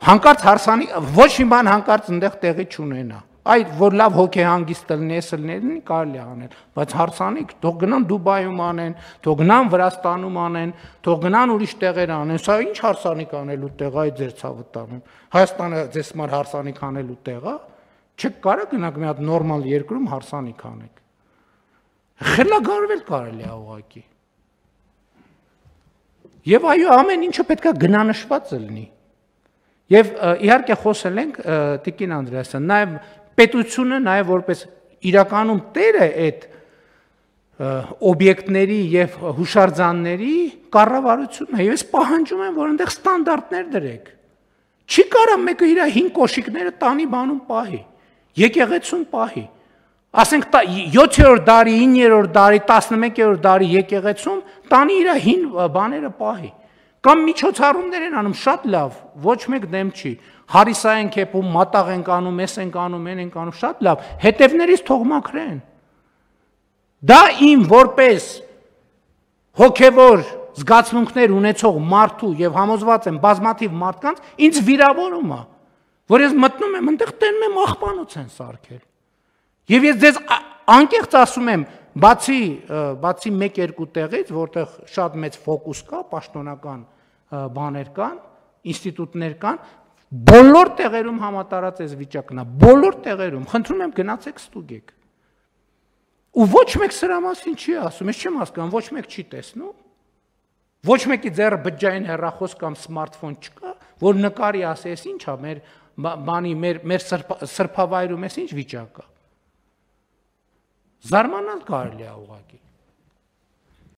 Հանկարծ հարսանի ոչ մի բան հանկարծ այնտեղ տեղի չունենա։ Այդ որ լավ հոգեհանգիստ լինի, կարելի է անել, բայց հարսանիք թող գնան Դուբայում անեն, թող գնան Վրաստանում անեն, թող գնան ուրիշ տեղեր անեն, սա ինչ հարսանիք անելու տեղ է ձեր ցավը տանում։ Հայաստանը ձեզ համար հարսանիք անելու տեղ է, չեք կարող գնաք մի հատ նորմալ երկրում հարսանիք անեք։ Խելագարվել կարելի է ուղղակի։ Եվ այո, ամեն ինչը պետք է գնանշված լինի։ Եվ իհարկե խոսել ենք Տիկին Անդրեասյան, նաև պետությունը նաև որպես իրականում տերը այդ օբյեկտների եւ հուշարձանների կառավարությունն է, եւ ես պահանջում եմ, որ այնտեղ ստանդարտներ դրեք։ Չի կարա մեկը իր 5 կոշիկները տանի բանում պահի, եկեղեցում պահի։ Ասենք 7-րդ դարի, 9-րդ դարի, 11-րդ դարի եկեղեցում տանի իր 5 բաները պահի։ Կամ միջոցառումներ են անում, շատ լավ, ոչ մեկ դեմ չի։ Հարիսա են քեպում, մատաղ են անում, էս են անում, են անում, շատ լավ։ Հետևներից թող մաքրեն։ Դա իմ որպես հոգևոր զգացմունքներ ունեցող մարդու եւ համոզված եմ բազմաթիվ մարդկանց ինձ վիրավորում է, որ ես մտնում եմ, այնտեղ տենում եմ աղբանոց են սարքել։ Եվ ես ձեզ անկեղծ ասում եմ, բացի 1-2 տեղից, որտեղ շատ մեծ ֆոկուս կա, պաշտոնական բաներ կան, ինստիտուտներ կան, բոլոր տեղերում համատարած այս վիճակն է, բոլոր տեղերում, խնդրում եմ գնացեք ստուգեք։ Ու ոչ մեկ սրա մասին չի ասում, ես չեմ հասկանում, ոչ մեկ չի տեսնում, ոչ մեկի ձեռը բջջային հեռախոս կամ սմարթֆոն չկա, որ նկարի ասի, ես ինչ է, մեր սրբավայրում ես ինչ վիճակ կա։ Զարմանալ կարելի է ուղղակի։